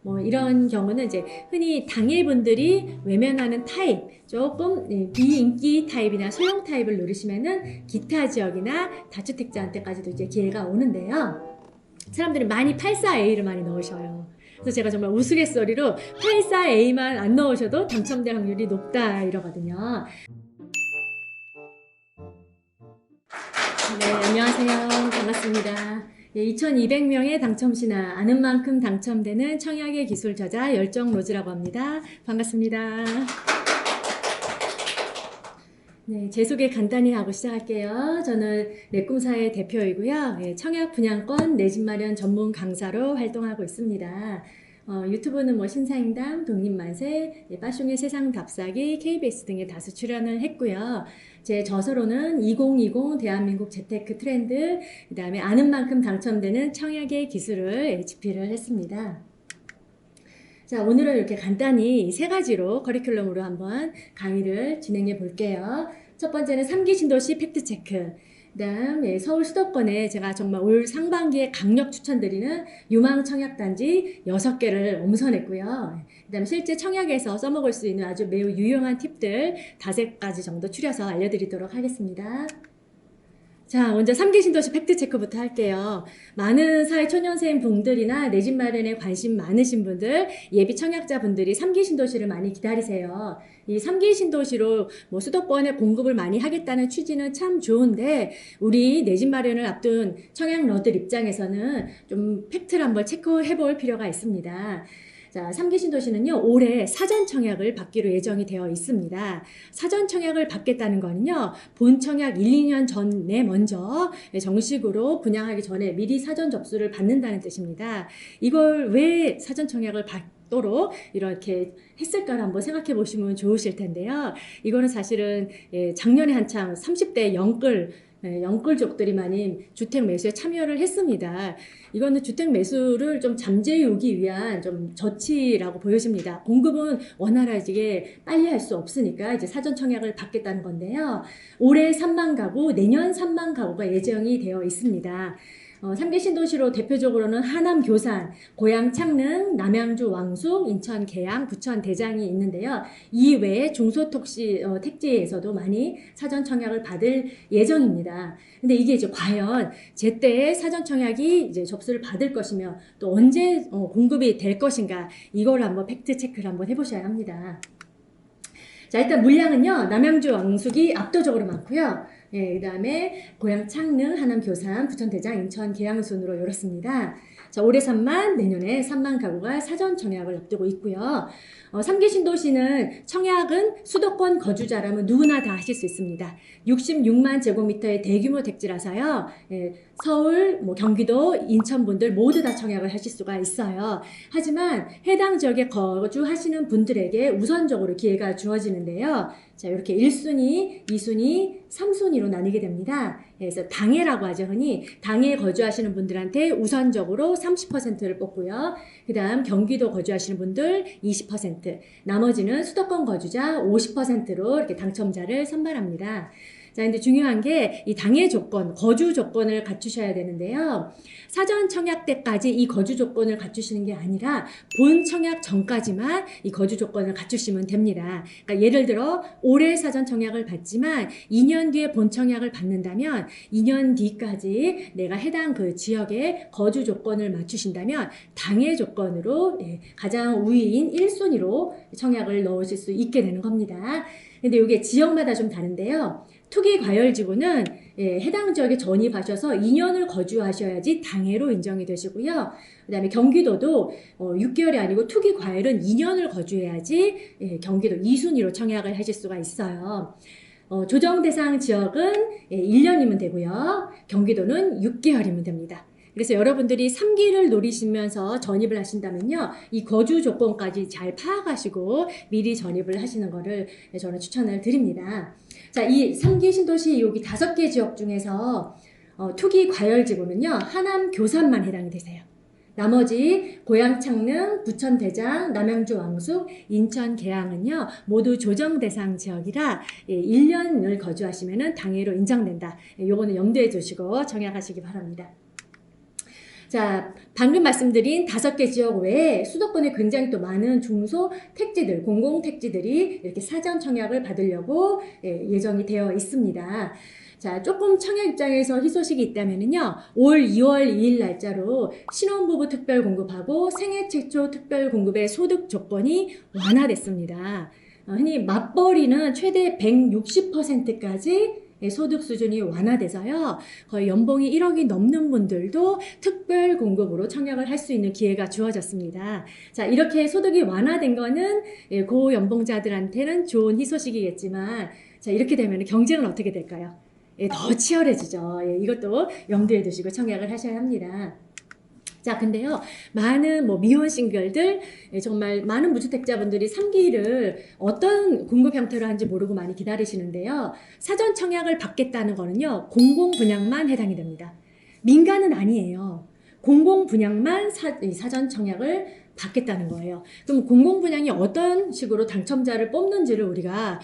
뭐 이런 경우는 이제 흔히 당일분들이 외면하는 타입, 조금 비인기 타입이나 소형 타입을 누르시면은 기타 지역이나 다주택자한테까지도 이제 기회가 오는데요. 사람들이 많이 84A를 많이 넣으셔요. 그래서 제가 정말 우스갯소리로 84A만 안 넣으셔도 당첨될 확률이 높다 이러거든요. 네, 안녕하세요. 반갑습니다. 2200명의 당첨신화, 아는 만큼 당첨되는 청약의 기술 저자 열정로즈라고 합니다. 반갑습니다. 네, 제 소개 간단히 하고 시작할게요. 저는 내꿈사의 대표이고요. 청약 분양권 내 집 마련 전문 강사로 활동하고 있습니다. 유튜브는 뭐 신사임당, 독립만세, 빠숑의 세상 답사기, KBS 등에 다수 출연을 했고요. 제 저서로는 2020 대한민국 재테크 트렌드, 그 다음에 아는 만큼 당첨되는 청약의 기술을 집필을 했습니다. 자, 오늘은 이렇게 간단히 세 가지로 커리큘럼으로 한번 강의를 진행해 볼게요. 첫 번째는 3기 신도시 팩트체크. 그 다음 서울 수도권에 제가 정말 올 상반기에 강력 추천드리는 유망 청약단지 6개를 엄선했고요. 그 다음에 실제 청약에서 써먹을 수 있는 아주 매우 유용한 팁들 5가지 정도 추려서 알려드리도록 하겠습니다. 자, 먼저 3기 신도시 팩트체크부터 할게요. 많은 사회초년생 분들이나 내 집 마련에 관심 많으신 분들, 예비 청약자 분들이 3기 신도시를 많이 기다리세요. 이 3기 신도시로 뭐 수도권에 공급을 많이 하겠다는 취지는 참 좋은데, 우리 내 집 마련을 앞둔 청약러들 입장에서는 좀 팩트를 한번 체크해 볼 필요가 있습니다. 자, 3기 신도시는요, 올해 사전 청약을 받기로 예정이 되어 있습니다. 사전 청약을 받겠다는 거는요, 본 청약 1, 2년 전에 먼저 정식으로 분양하기 전에 미리 사전 접수를 받는다는 뜻입니다. 이걸 왜 사전 청약을 받도록 이렇게 했을까를 한번 생각해 보시면 좋으실 텐데요. 이거는 사실은 작년에 한창 30대 영끌족들이 많이 주택 매수에 참여를 했습니다. 이거는 주택 매수를 좀 잠재우기 위한 좀 조치라고 보여집니다. 공급은 원활하게 빨리 할 수 없으니까 이제 사전 청약을 받겠다는 건데요. 올해 3만 가구, 내년 3만 가구가 예정이 되어 있습니다. 3기 신도시로 대표적으로는 하남 교산, 고양 창릉, 남양주 왕숙, 인천 계양, 부천 대장이 있는데요. 이 외에 택지에서도 많이 사전 청약을 받을 예정입니다. 근데 이게 이제 과연 제때에 사전 청약이 이제 접수를 받을 것이며 또 언제 공급이 될 것인가, 이걸 한번 팩트 체크를 한번 해보셔야 합니다. 자, 일단 물량은요, 남양주 왕숙이 압도적으로 많고요. 그 다음에 고양 창릉, 하남 교산, 부천 대장, 인천 계양 순으로 이렇습니다. 자, 올해 3만, 내년에 3만 가구가 사전 청약을 앞두고 있고요. 3기 신도시는 청약은 수도권 거주자라면 누구나 다 하실 수 있습니다. 66만 제곱미터의 대규모 택지라서요. 서울, 경기도, 인천 분들 모두 다 청약을 하실 수가 있어요. 하지만 해당 지역에 거주하시는 분들에게 우선적으로 기회가 주어지는데요. 자, 이렇게 1순위, 2순위, 3순위로 나뉘게 됩니다. 그래서 당해라고 하죠. 흔히 당해에 거주하시는 분들한테 우선적으로 30%를 뽑고요. 그 다음 경기도 거주하시는 분들 20%, 나머지는 수도권 거주자 50%로 이렇게 당첨자를 선발합니다. 자, 근데 중요한 게 이 당해 조건, 거주 조건을 갖추셔야 되는데요. 사전 청약 때까지 이 거주 조건을 갖추시는 게 아니라 본 청약 전까지만 이 거주 조건을 갖추시면 됩니다. 그러니까 예를 들어 올해 사전 청약을 받지만 2년 뒤에 본 청약을 받는다면 2년 뒤까지 내가 해당 그 지역의 거주 조건을 맞추신다면 당해 조건으로 가장 우위인 1순위로 청약을 넣으실 수 있게 되는 겁니다. 근데 이게 지역마다 좀 다른데요. 투기과열지구는 해당 지역에 전입하셔서 2년을 거주하셔야지 당해로 인정이 되시고요. 그 다음에 경기도도 6개월이 아니고 투기과열은 2년을 거주해야지 경기도 2순위로 청약을 하실 수가 있어요. 조정 대상 지역은 1년이면 되고요. 경기도는 6개월이면 됩니다. 그래서 여러분들이 3기를 노리시면서 전입을 하신다면요, 이 거주 조건까지 잘 파악하시고 미리 전입을 하시는 거를 저는 추천을 드립니다. 자, 이 3기 신도시 여기 5개 지역 중에서 투기 과열지구는요, 하남 교산만 해당이 되세요. 나머지 고양 창릉, 부천 대장, 남양주 왕숙, 인천 계양은요 모두 조정 대상 지역이라 1년을 거주하시면 당해로 인정된다. 요거는 염두에 두시고 청약하시기 바랍니다. 자, 방금 말씀드린 5개 지역 외에 수도권에 굉장히 또 많은 중소 택지들, 공공 택지들이 이렇게 사전 청약을 받으려고 예정이 되어 있습니다. 자, 조금 청약 입장에서 희소식이 있다면요. 올 2월 2일 날짜로 신혼부부 특별 공급하고 생애 최초 특별 공급의 소득 조건이 완화됐습니다. 흔히 맞벌이는 최대 160%까지 소득 수준이 완화돼서요. 거의 연봉이 1억이 넘는 분들도 특별 공급으로 청약을 할 수 있는 기회가 주어졌습니다. 자, 이렇게 소득이 완화된 거는 고연봉자들한테는 좋은 희소식이겠지만, 자, 이렇게 되면 경쟁은 어떻게 될까요? 더 치열해지죠. 이것도 염두에 두시고 청약을 하셔야 합니다. 자, 근데요, 많은 미혼 싱글들, 정말 많은 무주택자분들이 3기를 어떤 공급 형태로 하는지 모르고 많이 기다리시는데요. 사전 청약을 받겠다는 거는요, 공공 분양만 해당이 됩니다. 민간은 아니에요. 공공 분양만 사전 청약을 받겠다는 거예요. 그럼 공공 분양이 어떤 식으로 당첨자를 뽑는지를 우리가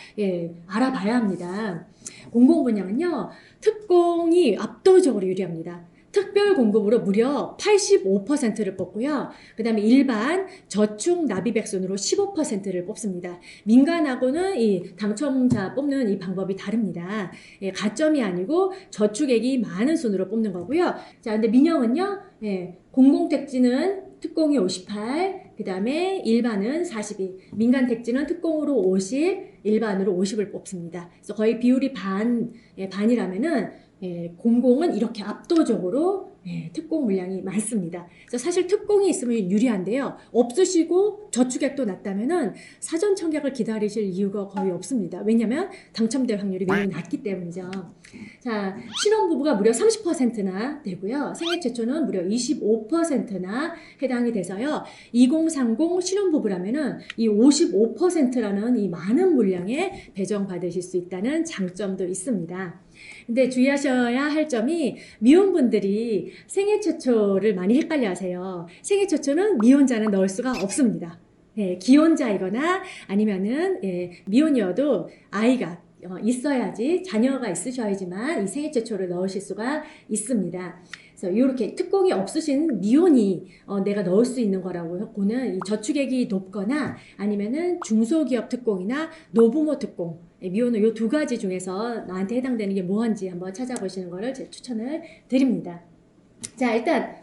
알아봐야 합니다. 공공 분양은요, 특공이 압도적으로 유리합니다. 특별 공급으로 무려 85%를 뽑고요. 그 다음에 일반 저축 납입액순으로 15%를 뽑습니다. 민간하고는 이 당첨자 뽑는 이 방법이 다릅니다. 가점이 아니고 저축액이 많은 순으로 뽑는 거고요. 자, 근데 민영은요, 공공택지는 특공이 58, 그 다음에 일반은 42, 민간 택지는 특공으로 50, 일반으로 50을 뽑습니다. 그래서 거의 비율이 반이라면은 공공은 이렇게 압도적으로 특공 물량이 많습니다. 그래서 사실 특공이 있으면 유리한데요. 없으시고 저축액도 낮다면은 사전 청약을 기다리실 이유가 거의 없습니다. 왜냐하면 당첨될 확률이 매우 낮기 때문이죠. 자, 신혼부부가 무려 30%나 되고요. 생애 최초는 무려 25%나 해당이 돼서요. 2030 신혼부부라면은 이 55%라는 이 많은 물량에 배정받으실 수 있다는 장점도 있습니다. 근데 주의하셔야 할 점이 미혼분들이 생애 최초를 많이 헷갈려 하세요. 생애 최초는 미혼자는 넣을 수가 없습니다. 기혼자이거나 아니면은 미혼이어도 아이가 있어야지, 자녀가 있으셔야지만 이 생애 최초를 넣으실 수가 있습니다. 그래서 이렇게 특공이 없으신 미혼이 내가 넣을 수 있는 거라고 하고는 이 저축액이 높거나 아니면은 중소기업 특공이나 노부모 특공, 미혼은 이 2가지 중에서 나한테 해당되는 게 뭐한지 한번 찾아보시는 거를 제가 추천을 드립니다. 자, 일단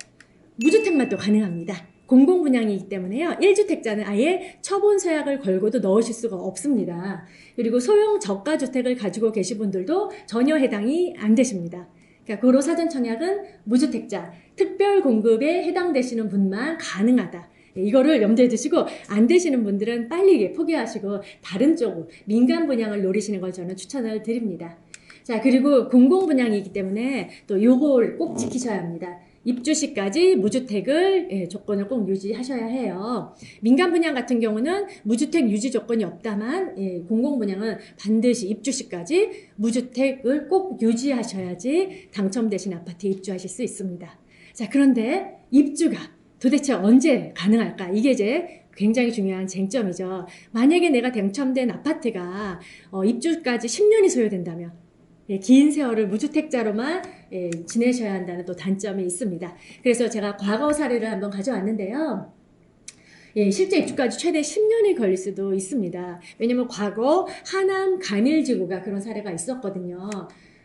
무주택만 또 가능합니다. 공공분양이기 때문에요. 1주택자는 아예 처분 서약을 걸고도 넣으실 수가 없습니다. 그리고 소형 저가주택을 가지고 계신 분들도 전혀 해당이 안 되십니다. 그러니까 고로 사전 청약은 무주택자, 특별 공급에 해당되시는 분만 가능하다. 이거를 염두에 두시고 안 되시는 분들은 빨리 포기하시고 다른 쪽 민간 분양을 노리시는 걸 저는 추천을 드립니다. 자, 그리고 공공 분양이기 때문에 또 요걸 꼭 지키셔야 합니다. 입주 시까지 무주택을 조건을 꼭 유지하셔야 해요. 민간 분양 같은 경우는 무주택 유지 조건이 없다만 공공 분양은 반드시 입주 시까지 무주택을 꼭 유지하셔야지 당첨되신 아파트에 입주하실 수 있습니다. 자, 그런데 입주가 도대체 언제 가능할까? 이게 이제 굉장히 중요한 쟁점이죠. 만약에 내가 당첨된 아파트가 입주까지 10년이 소요된다면 긴 세월을 무주택자로만 지내셔야 한다는 또 단점이 있습니다. 그래서 제가 과거 사례를 한번 가져왔는데요. 실제 입주까지 최대 10년이 걸릴 수도 있습니다. 왜냐면 과거 하남 가밀지구가 그런 사례가 있었거든요.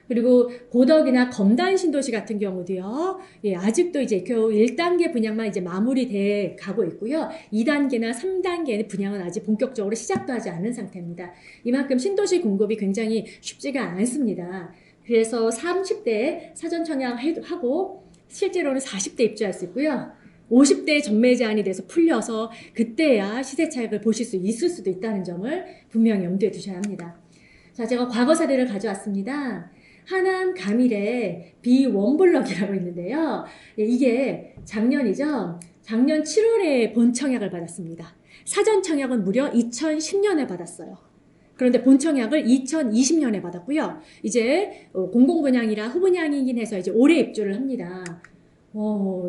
그리고 고덕이나 검단 신도시 같은 경우도요. 아직도 이제 겨우 1단계 분양만 이제 마무리돼 가고 있고요. 2단계나 3단계 분양은 아직 본격적으로 시작도 하지 않은 상태입니다. 이만큼 신도시 공급이 굉장히 쉽지가 않습니다. 그래서 30대 사전 청약하고 실제로는 40대 입주할 수 있고요. 50대 전매 제한이 돼서 풀려서 그때야 시세 차익을 보실 수 있을 수도 있다는 점을 분명히 염두에 두셔야 합니다. 자, 제가 과거 사례를 가져왔습니다. 하남 가밀에 B1블럭이라고 있는데요. 이게 작년이죠. 작년 7월에 본청약을 받았습니다. 사전 청약은 무려 2010년에 받았어요. 그런데 본청약을 2020년에 받았고요. 이제 공공분양이라 후분양이긴 해서 이제 올해 입주를 합니다.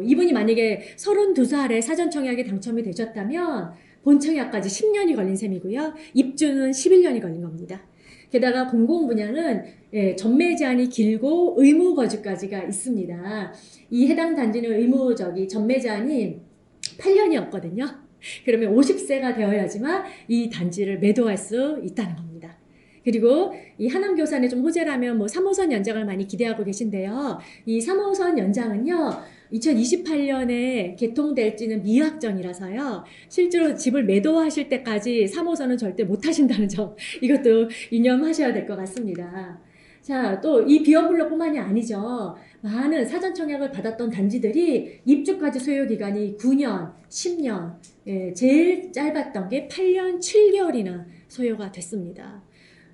이분이 만약에 32살에 사전 청약에 당첨이 되셨다면 본청약까지 10년이 걸린 셈이고요. 입주는 11년이 걸린 겁니다. 게다가 공공분양은 전매 제한이 길고 의무 거주까지가 있습니다. 이 해당 단지는 전매 제한이 8년이었거든요. 그러면 50세가 되어야지만 이 단지를 매도할 수 있다는 겁니다. 그리고 이 하남 교산에 좀 호재라면 3호선 연장을 많이 기대하고 계신데요. 이 3호선 연장은요, 2028년에 개통될지는 미확정이라서요. 실제로 집을 매도하실 때까지 3호선은 절대 못 하신다는 점, 이것도 유념하셔야 될 것 같습니다. 자, 또 이 비원블록뿐만이 아니죠. 많은 사전 청약을 받았던 단지들이 입주까지 소요 기간이 9년, 10년, 제일 짧았던 게 8년 7개월이나 소요가 됐습니다.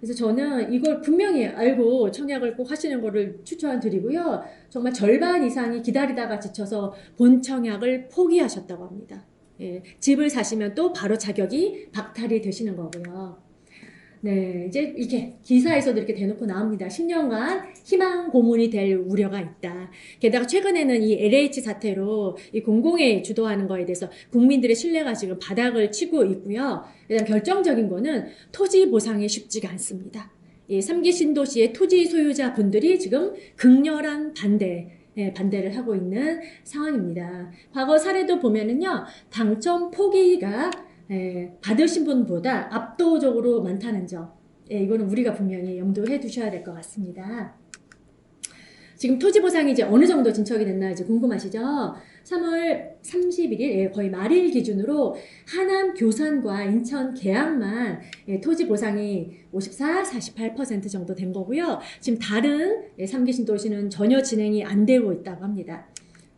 그래서 저는 이걸 분명히 알고 청약을 꼭 하시는 거를 추천드리고요. 정말 절반 이상이 기다리다가 지쳐서 본 청약을 포기하셨다고 합니다. 집을 사시면 또 바로 자격이 박탈이 되시는 거고요. 네, 이제 이렇게 기사에서도 이렇게 대놓고 나옵니다. 10년간 희망 고문이 될 우려가 있다. 게다가 최근에는 이 LH 사태로 이 공공이 주도하는 거에 대해서 국민들의 신뢰가 지금 바닥을 치고 있고요. 그다음 결정적인 거는 토지 보상이 쉽지가 않습니다. 이 3기 신도시의 토지 소유자 분들이 지금 극렬한 반대를 하고 있는 상황입니다. 과거 사례도 보면은요, 당첨 포기가 받으신 분보다 압도적으로 많다는 점, 이거는 우리가 분명히 염두해 두셔야 될 것 같습니다. 지금 토지 보상이 이제 어느 정도 진척이 됐나 이제 궁금하시죠? 3월 31일 거의 말일 기준으로 하남 교산과 인천 계양만 토지 보상이 54, 48% 정도 된 거고요. 지금 다른 3기 신도시는 전혀 진행이 안 되고 있다고 합니다.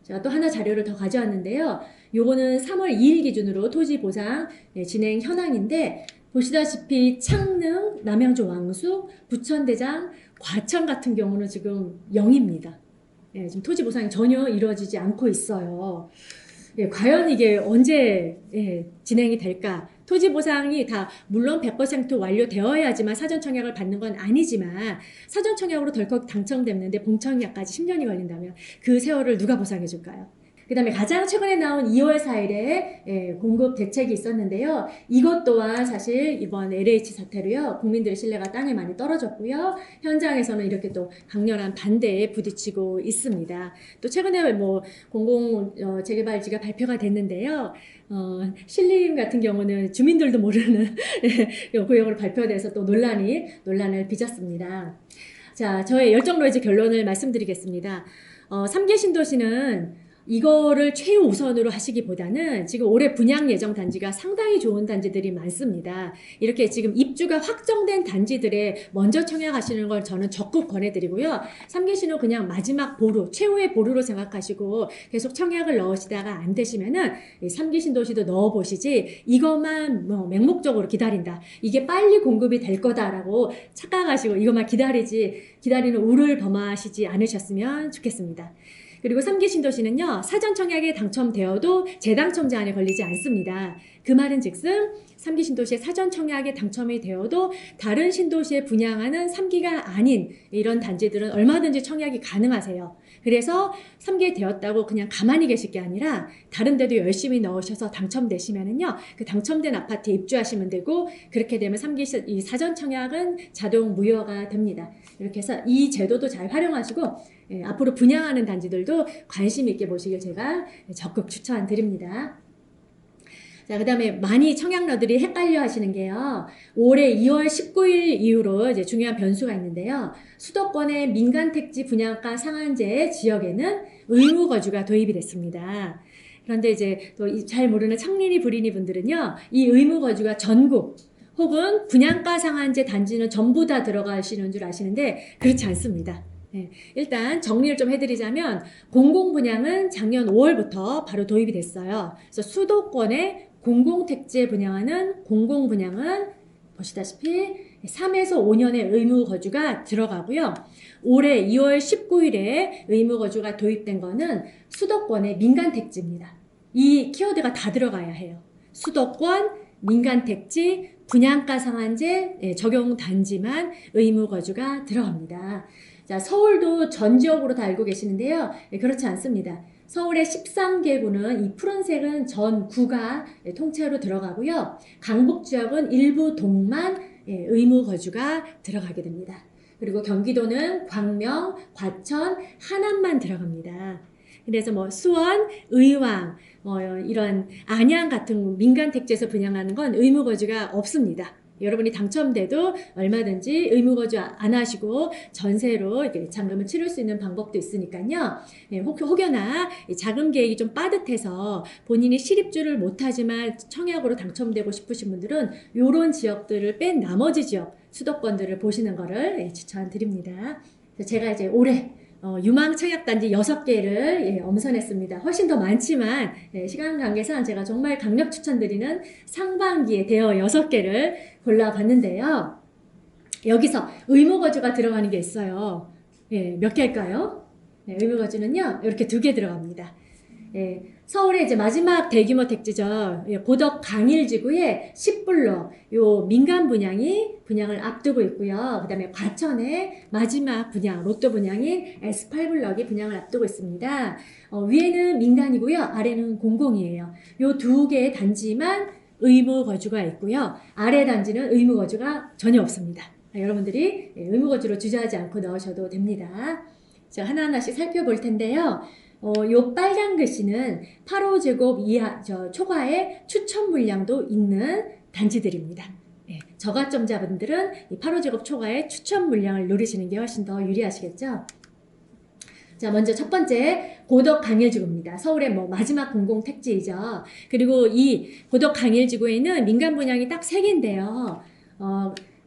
제가 또 하나 자료를 더 가져왔는데요. 요거는 3월 2일 기준으로 토지 보상 진행 현황인데, 보시다시피 창릉, 남양주 왕수, 부천대장, 과천 같은 경우는 지금 0입니다. 지금 토지 보상이 전혀 이루어지지 않고 있어요. 과연 이게 언제 진행이 될까? 토지 보상이 다 물론 100% 완료되어야지만 사전 청약을 받는 건 아니지만, 사전 청약으로 덜컥 당첨됐는데 봉청약까지 10년이 걸린다면 그 세월을 누가 보상해 줄까요? 그 다음에 가장 최근에 나온 2월 4일에 공급 대책이 있었는데요. 이것 또한 사실 이번 LH 사태로요, 국민들의 신뢰가 땅에 많이 떨어졌고요. 현장에서는 이렇게 또 강렬한 반대에 부딪히고 있습니다. 또 최근에 공공 재개발지가 발표가 됐는데요. 신림 같은 경우는 주민들도 모르는 구역으로 발표돼서 또 논란을 빚었습니다. 자, 저의 열정로이즈 결론을 말씀드리겠습니다. 3기 신도시는 이거를 최우선으로 하시기보다는 지금 올해 분양 예정 단지가 상당히 좋은 단지들이 많습니다. 이렇게 지금 입주가 확정된 단지들에 먼저 청약하시는 걸 저는 적극 권해드리고요. 3기시는 그냥 마지막 보루, 최후의 보루로 생각하시고 계속 청약을 넣으시다가 안 되시면은 3기 신도시도 넣어보시지, 이것만 맹목적으로 기다린다, 이게 빨리 공급이 될 거다라고 착각하시고 이것만 기다리는 우를 범하시지 않으셨으면 좋겠습니다. 그리고 3기 신도시는요, 사전 청약에 당첨되어도 재당첨 제한에 걸리지 않습니다. 그 말은 즉슨 3기 신도시에 사전 청약에 당첨이 되어도 다른 신도시에 분양하는 3기가 아닌 이런 단지들은 얼마든지 청약이 가능하세요. 그래서 3기 되었다고 그냥 가만히 계실 게 아니라 다른 데도 열심히 넣으셔서 당첨되시면은요, 그 당첨된 아파트에 입주하시면 되고, 그렇게 되면 3기 이 사전 청약은 자동 무효가 됩니다. 이렇게 해서 이 제도도 잘 활용하시고 앞으로 분양하는 단지들도 관심 있게 보시길 제가 적극 추천드립니다. 자, 그 다음에 많이 청약러들이 헷갈려 하시는 게요, 올해 2월 19일 이후로 이제 중요한 변수가 있는데요. 수도권의 민간택지 분양가 상한제 지역에는 의무거주가 도입이 됐습니다. 그런데 이제 또 잘 모르는 청린이 불인이 분들은요, 이 의무거주가 전국 혹은 분양가 상한제 단지는 전부 다 들어가시는 줄 아시는데 그렇지 않습니다. 일단 정리를 좀 해드리자면, 공공분양은 작년 5월부터 바로 도입이 됐어요. 그래서 수도권에 공공택지에 분양하는 공공분양은 보시다시피 3에서 5년의 의무거주가 들어가고요. 올해 2월 19일에 의무거주가 도입된 거는 수도권의 민간택지입니다. 이 키워드가 다 들어가야 해요. 수도권, 민간택지, 분양가 상한제 적용 단지만 의무거주가 들어갑니다. 자, 서울도 전 지역으로 다 알고 계시는데요. 그렇지 않습니다. 서울의 13개구는 이 푸른색은 전 구가 통째로 들어가고요. 강북 지역은 일부 동만 의무 거주가 들어가게 됩니다. 그리고 경기도는 광명, 과천, 하남만 들어갑니다. 그래서 뭐 수원, 의왕, 이런 안양 같은 민간 택지에서 분양하는 건 의무 거주가 없습니다. 여러분이 당첨돼도 얼마든지 의무 거주 안 하시고 전세로 이렇게 잔금을 치를 수 있는 방법도 있으니까요. 혹여나 자금 계획이 좀 빠듯해서 본인이 실입주를 못하지만 청약으로 당첨되고 싶으신 분들은 이런 지역들을 뺀 나머지 지역 수도권들을 보시는 거를 추천드립니다. 제가 이제 올해 유망 청약단지 6개를 엄선했습니다. 훨씬 더 많지만 시간 관계상 제가 정말 강력 추천드리는 상반기에 대여 6개를 골라봤는데요. 여기서 의무거주가 들어가는 게 있어요. 몇 개일까요? 의무거주는요, 이렇게 2개 들어갑니다. 서울의 이제 마지막 대규모 택지죠. 고덕 강일지구의 10블록 요 민간 분양을 앞두고 있고요. 그 다음에 과천의 마지막 분양, 로또 분양인 S8블럭이 분양을 앞두고 있습니다. 위에는 민간이고요. 아래는 공공이에요. 요 2개의 단지만 의무 거주가 있고요. 아래 단지는 의무 거주가 전혀 없습니다. 여러분들이 의무 거주로 주저하지 않고 넣으셔도 됩니다. 자, 하나하나씩 살펴볼 텐데요. 요 빨간 글씨는 8호제곱 이하, 초과의 추천 물량도 있는 단지들입니다. 저가점자분들은 이 8호제곱 초과의 추천 물량을 노리시는 게 훨씬 더 유리하시겠죠? 자, 먼저 첫 번째 고덕 강일지구입니다. 서울의 마지막 공공 택지이죠. 그리고 이 고덕 강일지구에는 민간 분양이 딱 3개인데요.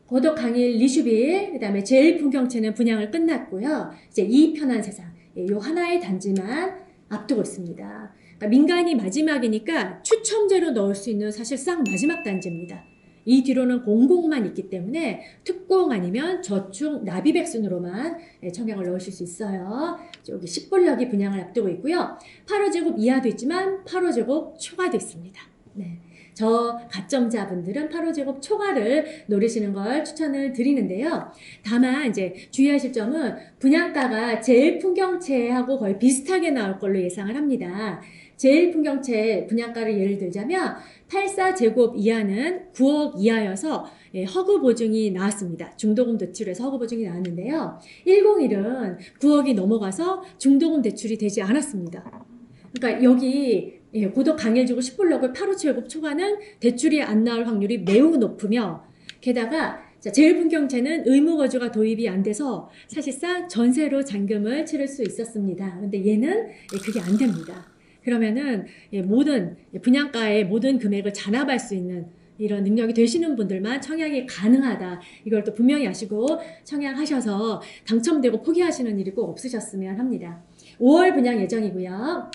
고덕 강일 리슈빌, 그 다음에 제일풍경채는 분양을 끝났고요. 이제 이 편한 세상, 요 하나의 단지만 앞두고 있습니다. 그러니까 민간이 마지막이니까 추첨제로 넣을 수 있는 사실상 마지막 단지입니다. 이 뒤로는 공공만 있기 때문에 특공 아니면 저축 납입액순으로만 청약을 넣으실 수 있어요. 여기 10블럭이 분양을 앞두고 있고요. 8호제곱 이하도 있지만 8호제곱 초과도 있습니다. 네. 저 가점자분들은 8호제곱 초과를 노리시는 걸 추천을 드리는데요. 다만 이제 주의하실 점은 분양가가 제일풍경채하고 거의 비슷하게 나올 걸로 예상을 합니다. 제일풍경채 분양가를 예를 들자면 84제곱 이하는 9억 이하여서 허그 보증이 나왔습니다. 중도금 대출에서 허그 보증이 나왔는데요. 101은 9억이 넘어가서 중도금 대출이 되지 않았습니다. 그러니까 여기 고덕 강일지구 10블럭을 8호제곱 초과는 대출이 안 나올 확률이 매우 높으며 게다가 제일풍경채는 의무거주가 도입이 안 돼서 사실상 전세로 잔금을 치를 수 있었습니다. 근데 얘는 그게 안 됩니다. 그러면은 모든 분양가의 모든 금액을 잔압할 수 있는 이런 능력이 되시는 분들만 청약이 가능하다. 이걸 또 분명히 아시고 청약하셔서 당첨되고 포기하시는 일이 꼭 없으셨으면 합니다. 5월 분양 예정이고요.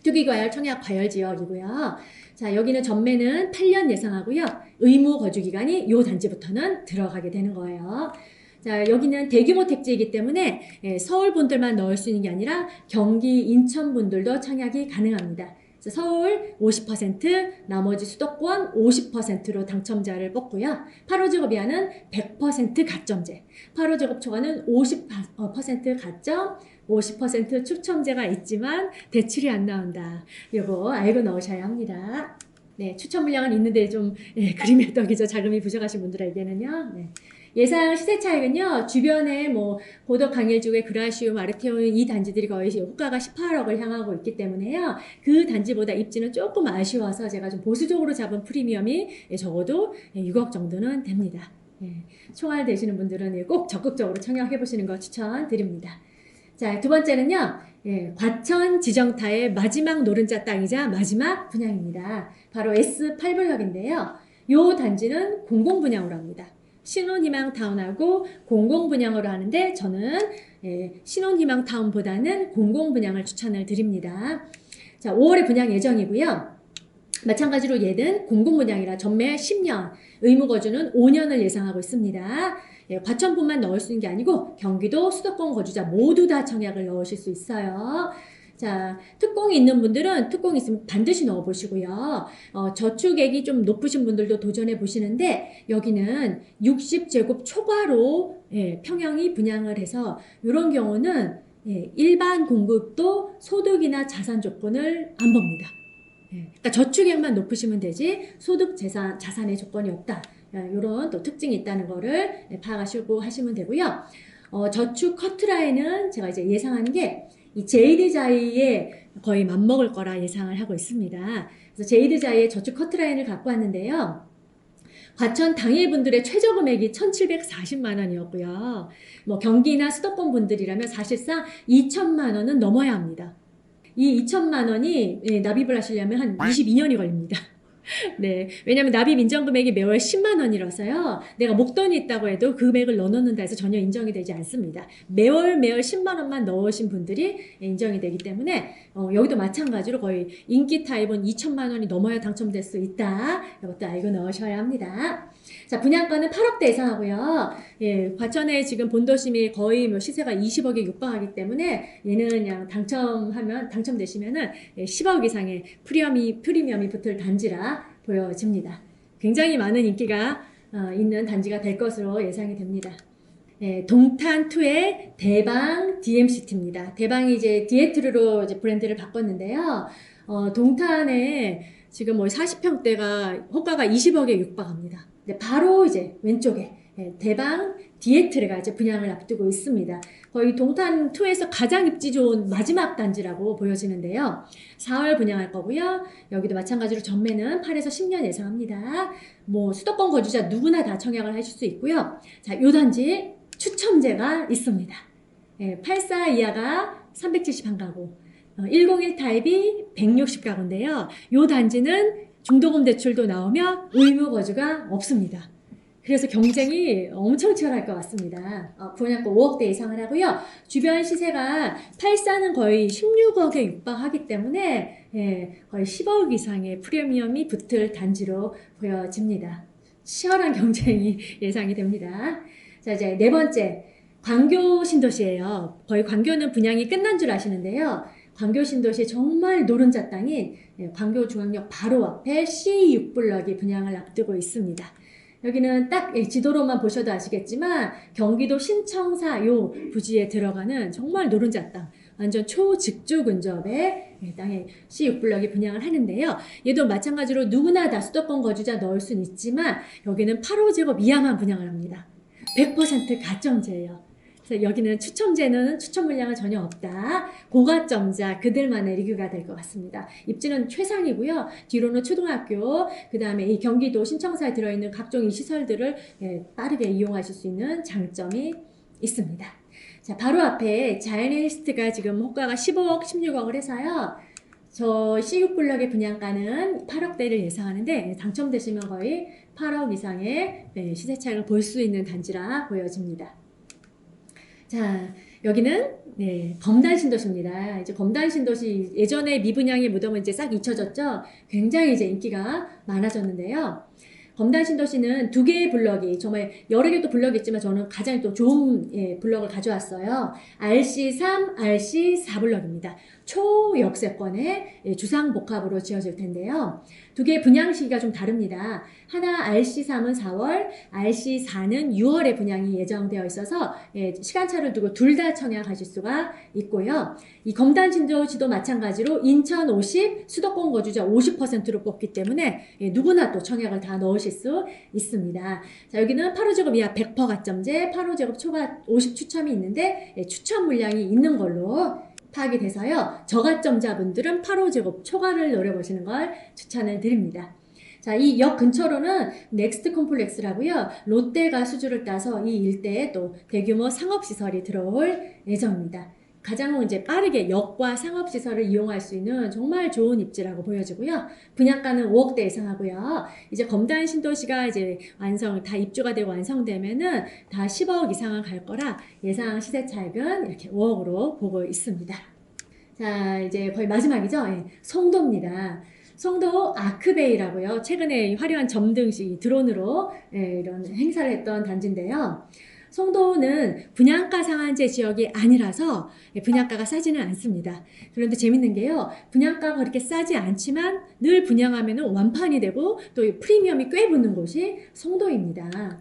투기과열 청약 과열 지역이고요. 자, 여기는 전매는 8년 예상하고요. 의무 거주 기간이 요 단지부터는 들어가게 되는 거예요. 자, 여기는 대규모 택지이기 때문에 서울 분들만 넣을 수 있는 게 아니라 경기, 인천 분들도 청약이 가능합니다. 그래서 서울 50%, 나머지 수도권 50%로 당첨자를 뽑고요. 8호제곱 이하는 100% 가점제, 8호제곱 초과는 50% 가점, 50% 추첨제가 있지만 대출이 안 나온다. 이거 알고 넣으셔야 합니다. 네, 추첨 물량은 있는데 좀 그림의 떡이죠. 자금이 부족하신 분들에게는요. 네. 예상 시세 차익은요, 주변에 고덕 강일지구의 그라시움, 아르테온 이 단지들이 거의 호가가 18억을 향하고 있기 때문에요. 그 단지보다 입지는 조금 아쉬워서 제가 좀 보수적으로 잡은 프리미엄이 적어도 6억 정도는 됩니다. 총알 되시는 분들은 꼭 적극적으로 청약해 보시는 거 추천드립니다. 자, 두 번째는요, 과천 지정타의 마지막 노른자 땅이자 마지막 분양입니다. 바로 S8블럭인데요. 요 단지는 공공분양으로 합니다. 신혼희망타운하고 공공분양으로 하는데 저는 신혼희망타운보다는 공공분양을 추천을 드립니다. 자, 5월에 분양 예정이고요. 마찬가지로 얘는 공공분양이라 전매 10년, 의무거주는 5년을 예상하고 있습니다. 과천뿐만 넣을 수 있는 게 아니고 경기도 수도권 거주자 모두 다 청약을 넣으실 수 있어요. 자, 특공이 있는 분들은 특공 있으면 반드시 넣어보시고요. 저축액이 좀 높으신 분들도 도전해 보시는데 여기는 60제곱 초과로 평형이 분양을 해서 이런 경우는 일반 공급도 소득이나 자산 조건을 안 봅니다. 그러니까 저축액만 높으시면 되지 소득 자산의 조건이 없다. 이런 또 특징이 있다는 거를 파악하시고 하시면 되고요. 저축 커트라인은 제가 이제 예상하는 게 이 제이드자이에 거의 맞먹을 거라 예상을 하고 있습니다. 그래서 제이드자이의 저축 커트라인을 갖고 왔는데요. 과천 당일분들의 최저 금액이 1,740만 원이었고요. 뭐 경기나 수도권 분들이라면 사실상 2천만 원은 넘어야 합니다. 이 2천만 원이 납입을 하시려면 한 22년이 걸립니다. 네. 왜냐면 납입 인정 금액이 매월 10만 원이라서요. 내가 목돈이 있다고 해도 그 금액을 넣어놓는다 해서 전혀 인정이 되지 않습니다. 매월 10만 원만 넣으신 분들이 인정이 되기 때문에 여기도 마찬가지로 거의 인기 타입은 2천만 원이 넘어야 당첨될 수 있다. 이것도 알고 넣으셔야 합니다. 자, 분양가는 8억대 예상하고요. 예, 과천에 지금 본도심이 거의 뭐 시세가 20억에 육박하기 때문에 얘는 그냥 당첨되시면은 10억 이상의 프리미엄이 붙을 단지라 보여집니다. 굉장히 많은 인기가 있는 단지가 될 것으로 예상이 됩니다. 동탄2의 대방 DMCT입니다. 대방이 이제 디에트르로 이제 브랜드를 바꿨는데요. 동탄에 지금 뭐 40평대가 호가가 20억에 육박합니다. 바로 이제 왼쪽에 대방 디에트르가 이제 분양을 앞두고 있습니다. 거의 동탄2에서 가장 입지 좋은 마지막 단지라고 보여지는데요. 4월 분양할 거고요. 여기도 마찬가지로 전매는 8에서 10년 예상합니다. 뭐 수도권 거주자 누구나 다 청약을 하실 수 있고요. 자, 요 단지 추첨제가 있습니다. 84 이하가 371가구, 101 타입이 160가구인데요. 요 단지는 중도금 대출도 나오며 의무 거주가 없습니다. 그래서 경쟁이 엄청 치열할 것 같습니다. 분양가 5억대 예상을 하고요. 주변 시세가 84는 거의 16억에 육박하기 때문에 거의 10억 이상의 프리미엄이 붙을 단지로 보여집니다. 치열한 경쟁이 예상이 됩니다. 자, 이제 네 번째, 광교 신도시예요. 거의 광교는 분양이 끝난 줄 아시는데요. 광교 신도시 정말 노른자 땅인 광교중앙역 바로 앞에 C6블럭이 분양을 앞두고 있습니다. 여기는 딱 지도로만 보셔도 아시겠지만 경기도 신청사 요 부지에 들어가는 정말 노른자 땅, 완전 초직주 근접의 땅에 C6블럭이 분양을 하는데요. 얘도 마찬가지로 누구나 다 수도권 거주자 넣을 수는 있지만 여기는 8호제곱 이하만 분양을 합니다. 100% 가점제예요. 그래서 여기는 추첨제는 추첨 물량은 전혀 없다. 고가점자 그들만의 리그가 될 것 같습니다. 입지는 최상이고요. 뒤로는 초등학교, 그 다음에 이 경기도 신청사에 들어있는 각종 이 시설들을 빠르게 이용하실 수 있는 장점이 있습니다. 자, 바로 앞에 자이니스트가 지금 호가가 15억, 16억을 해서요. 저 C6블럭의 분양가는 8억대를 예상하는데 당첨되시면 거의 8억 이상의 시세 차익을 볼 수 있는 단지라 보여집니다. 자, 여기는 검단신도시입니다. 이제 검단신도시 예전에 미분양의 무덤은 이제 싹 잊혀졌죠. 굉장히 이제 인기가 많아졌는데요. 검단신도시는 두 개의 블럭이 정말 여러 개도 블럭이 있지만 저는 가장 또 좋은 블럭을 가져왔어요. RC3, RC4 블럭입니다. 초역세권의 주상복합으로 지어질 텐데요. 두 개의 분양 시기가 좀 다릅니다. 하나 RC3은 4월, RC4는 6월에 분양이 예정되어 있어서 시간차를 두고 둘 다 청약하실 수가 있고요. 이 검단신도시도 마찬가지로 인천 50, 수도권 거주자 50%로 뽑기 때문에 누구나 또 청약을 다 넣으실 수 있습니다. 자, 여기는 8호제곱 이하 100% 가점제, 8호제곱 초과 50 추첨이 있는데 추첨 물량이 있는 걸로 파악이 돼서요. 저가점자분들은 8호제곱 초과를 노려보시는 걸 추천을 드립니다. 자, 이 역 근처로는 넥스트 콤플렉스라고요. 롯데가 수주를 따서 이 일대에 또 대규모 상업시설이 들어올 예정입니다. 가장 이제 빠르게 역과 상업시설을 이용할 수 있는 정말 좋은 입지라고 보여지고요. 분양가는 5억대 예상하고요. 이제 검단 신도시가 이제 다 입주가 되고 완성되면은 다 10억 이상은 갈 거라 예상 시세 차익은 이렇게 5억으로 보고 있습니다. 자, 이제 거의 마지막이죠. 송도입니다. 송도 아크베이라고요. 최근에 화려한 점등식 드론으로 이런 행사를 했던 단지인데요. 송도는 분양가 상한제 지역이 아니라서 분양가가 싸지는 않습니다. 그런데 재밌는 게요. 분양가가 그렇게 싸지 않지만 늘 분양하면 완판이 되고 또 프리미엄이 꽤 붙는 곳이 송도입니다.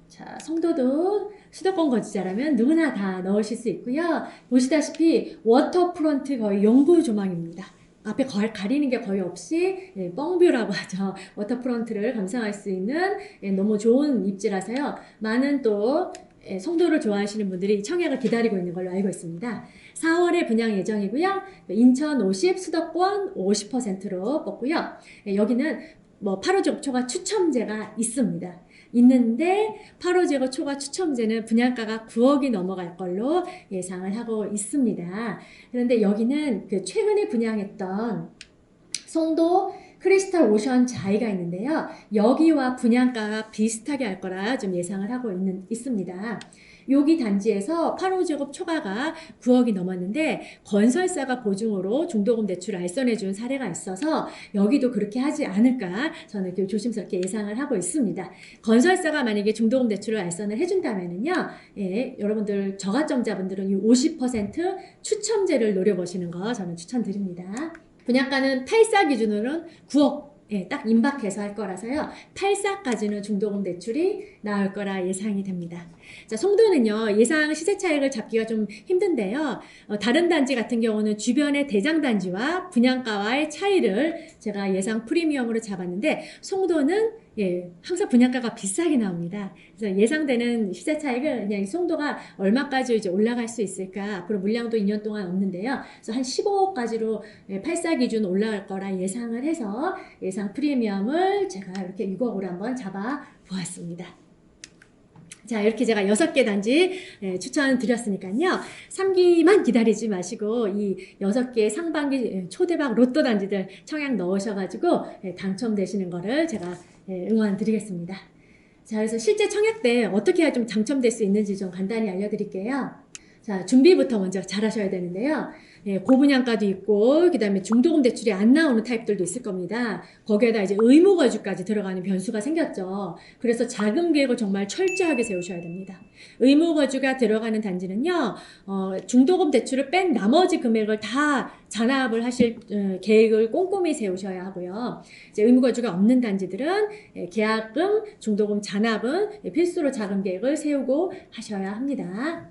자, 송도도 수도권 거주자라면 누구나 다 넣으실 수 있고요. 보시다시피 워터프론트 거의 영구 조망입니다. 앞에 가리는 게 거의 없이 뻥뷰라고 하죠. 워터프론트를 감상할 수 있는 너무 좋은 입지라서요. 많은 또 송도를 좋아하시는 분들이 청약을 기다리고 있는 걸로 알고 있습니다. 4월에 분양 예정이고요. 인천 50, 수도권 50%로 뽑고요. 여기는 뭐 8호 초과 추첨제가 있습니다. 있는데 8호 초과 추첨제는 분양가가 9억이 넘어갈 걸로 예상을 하고 있습니다. 그런데 여기는 그 최근에 분양했던 송도 크리스탈 오션 자이가 있는데요. 여기와 분양가가 비슷하게 할 거라 좀 예상을 하고 있습니다. 여기 단지에서 8호 초과가 9억이 넘었는데 건설사가 보증으로 중도금 대출을 알선해 준 사례가 있어서 여기도 그렇게 하지 않을까 저는 이렇게 조심스럽게 예상을 하고 있습니다. 건설사가 만약에 중도금 대출을 알선을 해준다면은요, 여러분들 저가점자분들은 이 50% 추첨제를 노려보시는 거 저는 추천드립니다. 분양가는 84 기준으로는 9억 딱 임박해서 할 거라서요. 84까지는 중도금 대출이 나올 거라 예상이 됩니다. 자, 송도는요, 예상 시세 차익을 잡기가 좀 힘든데요. 다른 단지 같은 경우는 주변의 대장 단지와 분양가와의 차이를 제가 예상 프리미엄으로 잡았는데, 송도는 항상 분양가가 비싸게 나옵니다. 그래서 예상되는 시세 차익은 그냥 송도가 얼마까지 이제 올라갈 수 있을까? 앞으로 물량도 2년 동안 없는데요. 그래서 한 15억까지로 84 기준 올라갈 거라 예상을 해서 예상 프리미엄을 제가 이렇게 6억으로 한번 잡아 보았습니다. 자, 이렇게 제가 6개 단지 추천드렸으니까요. 3기만 기다리지 마시고 이 6개 상반기 초대박 로또 단지들 청약 넣으셔가지고 당첨되시는 거를 제가 응원 드리겠습니다. 자, 그래서 실제 청약 때 어떻게 해야 좀 당첨될 수 있는지 좀 간단히 알려드릴게요. 자, 준비부터 먼저 잘 하셔야 되는데요. 고분양가도 있고, 그 다음에 중도금 대출이 안 나오는 타입들도 있을 겁니다. 거기에다 이제 의무거주까지 들어가는 변수가 생겼죠. 그래서 자금 계획을 정말 철저하게 세우셔야 됩니다. 의무거주가 들어가는 단지는요, 중도금 대출을 뺀 나머지 금액을 다 잔압을 하실 계획을 꼼꼼히 세우셔야 하고요. 이제 의무거주가 없는 단지들은 계약금, 중도금 잔압은 필수로 자금 계획을 세우고 하셔야 합니다.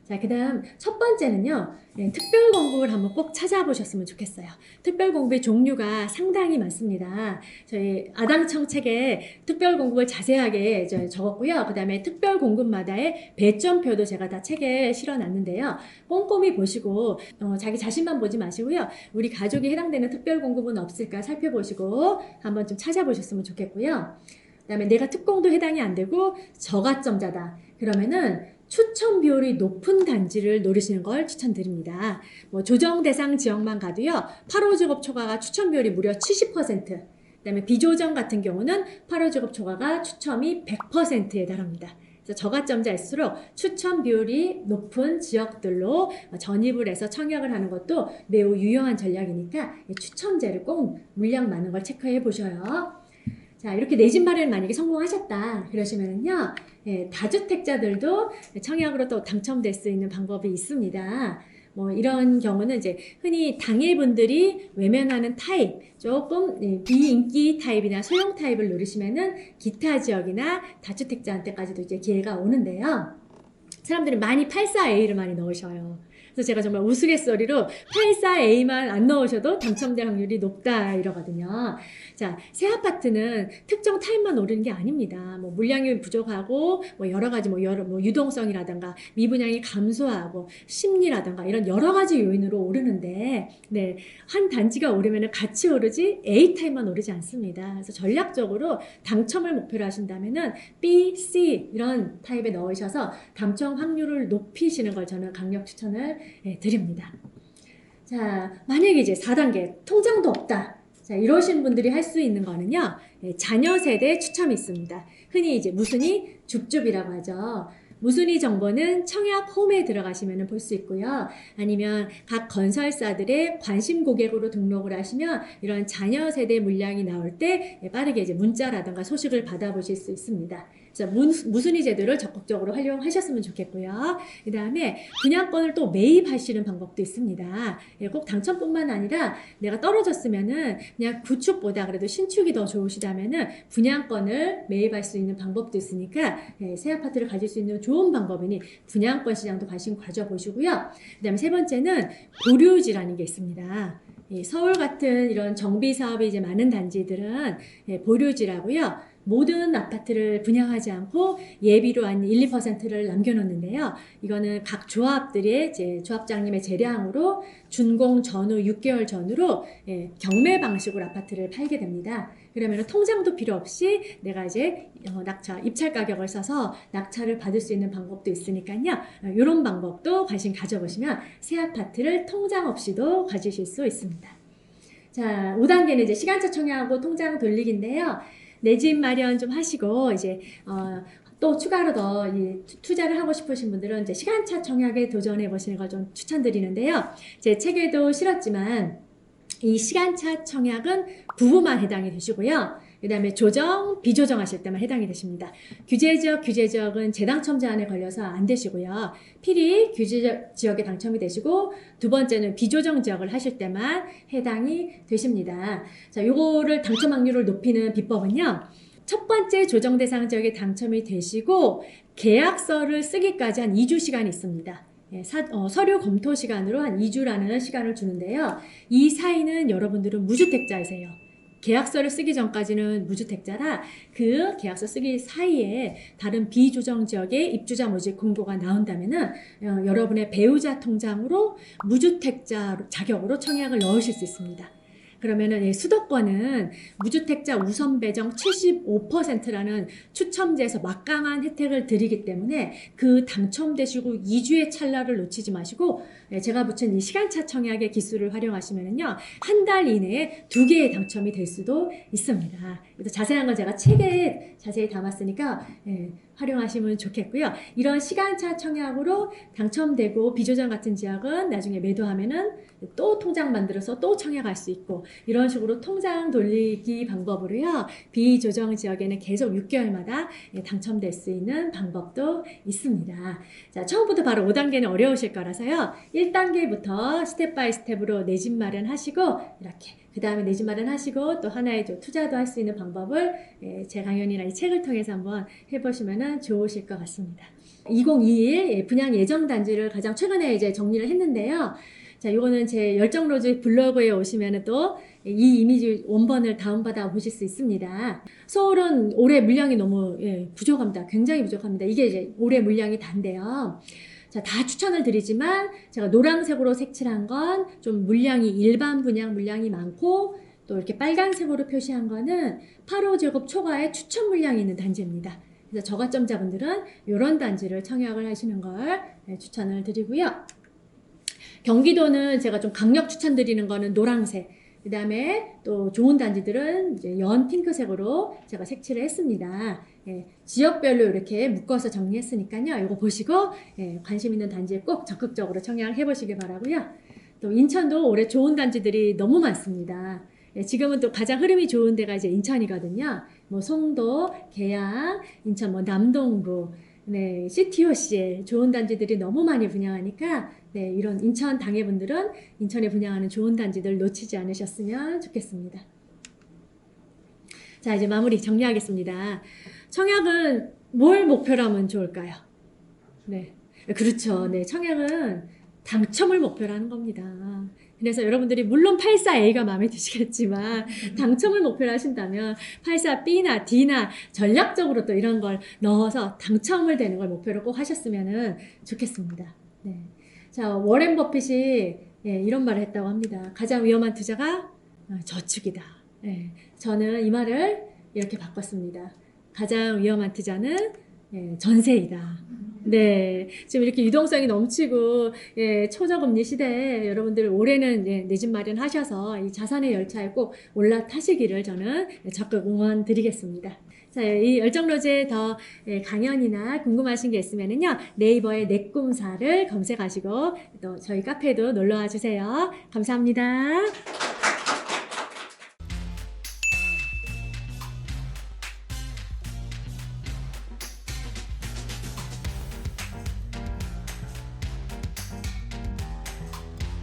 자, 그 다음 첫 번째는요, 특별 공급을 한번 꼭 찾아보셨으면 좋겠어요. 특별 공급의 종류가 상당히 많습니다. 저희 아당청 책에 특별 공급을 자세하게 적었고요. 그 다음에 특별 공급마다의 배점표도 제가 다 책에 실어놨는데요. 꼼꼼히 보시고 자기 자신만 보지 마시고요. 우리 가족이 해당되는 특별 공급은 없을까 살펴보시고 한번 좀 찾아보셨으면 좋겠고요. 그 다음에 내가 특공도 해당이 안 되고 저가점자다. 그러면은 추천 비율이 높은 단지를 노리시는 걸 추천드립니다. 뭐 조정 대상 지역만 가도요. 8호 초과가 추천 비율이 무려 70%, 그다음에 비조정 같은 경우는 8호 초과가 추첨이 100%에 달합니다. 그래서 저가점자일수록 추천 비율이 높은 지역들로 전입을 해서 청약을 하는 것도 매우 유용한 전략이니까 추첨제를 꼭 물량 많은 걸 체크해 보셔요. 자, 이렇게 내 집 마련 만약에 성공하셨다 그러시면은요, 다주택자들도 청약으로 또 당첨될 수 있는 방법이 있습니다. 뭐 이런 경우는 이제 흔히 당일분들이 외면하는 타입, 조금 비인기 타입이나 소형 타입을 노리시면은 기타 지역이나 다주택자한테까지도 이제 기회가 오는데요. 사람들이 많이 84A를 많이 넣으셔요. 그래서 제가 정말 우스갯소리로 84A만 안 넣으셔도 당첨될 확률이 높다 이러거든요. 자, 새 아파트는 특정 타입만 오르는 게 아닙니다. 뭐 물량이 부족하고 뭐 여러 가지 뭐 유동성이라든가 미분양이 감소하고 심리라든가 이런 여러 가지 요인으로 오르는데, 한 단지가 오르면 같이 오르지 A 타입만 오르지 않습니다. 그래서 전략적으로 당첨을 목표로 하신다면은 B, C 이런 타입에 넣으셔서 당첨 확률을 높이시는 걸 저는 강력 추천을 드립니다. 자, 만약에 이제 4단계 통장도 없다. 자, 이러신 분들이 할 수 있는 거는요, 자녀 세대 추첨이 있습니다. 흔히 이제 무순위 줍줍이라고 하죠. 무순위 정보는 청약 홈에 들어가시면 볼 수 있고요. 아니면 각 건설사들의 관심 고객으로 등록을 하시면 이런 자녀 세대 물량이 나올 때 빠르게 이제 문자라든가 소식을 받아보실 수 있습니다. 그래서 무순위 제도를 적극적으로 활용하셨으면 좋겠고요. 그 다음에 분양권을 또 매입하시는 방법도 있습니다. 꼭 당첨뿐만 아니라 내가 떨어졌으면은 그냥 구축보다 그래도 신축이 더 좋으시다면은 분양권을 매입할 수 있는 방법도 있으니까 새 아파트를 가질 수 있는 좋은 방법이니 분양권 시장도 관심 가져보시고요. 그 다음에 세 번째는 보류지라는 게 있습니다. 서울 같은 이런 정비 사업이 이제 많은 단지들은 보류지라고요. 모든 아파트를 분양하지 않고 예비로 한 1, 2%를 남겨놓는데요. 이거는 각 조합들의 이제 조합장님의 재량으로 준공 전후 6개월 전후로 경매 방식으로 아파트를 팔게 됩니다. 그러면 통장도 필요 없이 내가 이제 낙찰, 입찰 가격을 써서 낙찰을 받을 수 있는 방법도 있으니까요. 이런 방법도 관심 가져보시면 새 아파트를 통장 없이도 가지실 수 있습니다. 자, 5단계는 이제 시간차 청약하고 통장 돌리기인데요. 내 집 마련 좀 하시고 이제 또 추가로 더 투자를 하고 싶으신 분들은 이제 시간차 청약에 도전해 보시는 걸 좀 추천드리는데요. 제 책에도 실었지만 이 시간차 청약은 부부만 해당이 되시고요. 그 다음에 조정, 비조정 하실 때만 해당이 되십니다. 규제지역은 재당첨 제한에 걸려서 안 되시고요. 필히 규제지역에 당첨이 되시고, 두 번째는 비조정 지역을 하실 때만 해당이 되십니다. 자, 요거를 당첨 확률을 높이는 비법은요. 첫 번째 조정 대상 지역에 당첨이 되시고, 계약서를 쓰기까지 한 2주 시간이 있습니다. 서류 검토 시간으로 한 2주라는 시간을 주는데요. 이 사이는 여러분들은 무주택자이세요. 계약서를 쓰기 전까지는 무주택자라 그 계약서 쓰기 사이에 다른 비조정 지역의 입주자 모집 공고가 나온다면은 여러분의 배우자 통장으로 무주택자 자격으로 청약을 넣으실 수 있습니다. 그러면은 수도권은 무주택자 우선 배정 75%라는 추첨제에서 막강한 혜택을 드리기 때문에 그 당첨되시고 2주의 찰나를 놓치지 마시고 제가 붙인 이 시간차 청약의 기술을 활용하시면은요, 한 달 이내에 2개의 당첨이 될 수도 있습니다. 그래서 자세한 건 제가 책에 자세히 담았으니까 활용하시면 좋겠고요. 이런 시간차 청약으로 당첨되고 비조정 같은 지역은 나중에 매도하면은 또 통장 만들어서 또 청약할 수 있고, 이런 식으로 통장 돌리기 방법으로요. 비조정 지역에는 계속 6개월마다 당첨될 수 있는 방법도 있습니다. 자, 처음부터 바로 5단계는 어려우실 거라서요. 1단계부터 스텝 바이 스텝으로 내 집 마련하시고, 이렇게 그 다음에 내 집 마련하시고 또 하나의 투자도 할 수 있는 방법을 제 강연이나 이 책을 통해서 한번 해보시면 좋으실 것 같습니다. 2021 분양 예정 단지를 가장 최근에 이제 정리를 했는데요. 자, 요거는 제 열정로즈 블로그에 오시면 또 이 이미지 원본을 다운받아 보실 수 있습니다. 서울은 올해 물량이 너무 부족합니다. 굉장히 부족합니다. 이게 이제 올해 물량이 단데요. 자, 다 추천을 드리지만 제가 노란색으로 색칠한 건 좀 물량이 일반 분양 물량이 많고, 또 이렇게 빨간색으로 표시한 거는 8호제곱 초과의 추천 물량이 있는 단지입니다. 그래서 저가점자분들은 이런 단지를 청약을 하시는 걸 추천을 드리고요. 경기도는 제가 좀 강력 추천드리는 거는 노란색, 그 다음에 또 좋은 단지들은 이제 연 핑크색으로 제가 색칠을 했습니다. 지역별로 이렇게 묶어서 정리했으니까요. 이거 보시고 관심 있는 단지에 꼭 적극적으로 청약해 보시기 바라고요. 또 인천도 올해 좋은 단지들이 너무 많습니다. 지금은 또 가장 흐름이 좋은 데가 이제 인천이거든요. 뭐 송도, 계양, 인천 뭐 남동구, CTOC에 좋은 단지들이 너무 많이 분양하니까 이런 인천 당해분들은 인천에 분양하는 좋은 단지들 놓치지 않으셨으면 좋겠습니다. 자, 이제 마무리 정리하겠습니다. 청약은 뭘 목표로 하면 좋을까요? 그렇죠. 청약은 당첨을 목표로 하는 겁니다. 그래서 여러분들이 물론 84A가 마음에 드시겠지만 당첨을 목표로 하신다면 84B나 D나 전략적으로 또 이런 걸 넣어서 당첨을 되는 걸 목표로 꼭 하셨으면 좋겠습니다. 자, 워렌 버핏이 이런 말을 했다고 합니다. 가장 위험한 투자가 저축이다. 저는 이 말을 이렇게 바꿨습니다. 가장 위험한 투자는 전세이다. 지금 이렇게 유동성이 넘치고 초저금리 시대에 여러분들 올해는 내 집 마련하셔서 이 자산의 열차에 꼭 올라타시기를 저는 적극 응원드리겠습니다. 자, 이 열정로즈의 더 강연이나 궁금하신 게 있으면은요, 네이버에 내 꿈사를 검색하시고 또 저희 카페도 놀러와 주세요. 감사합니다.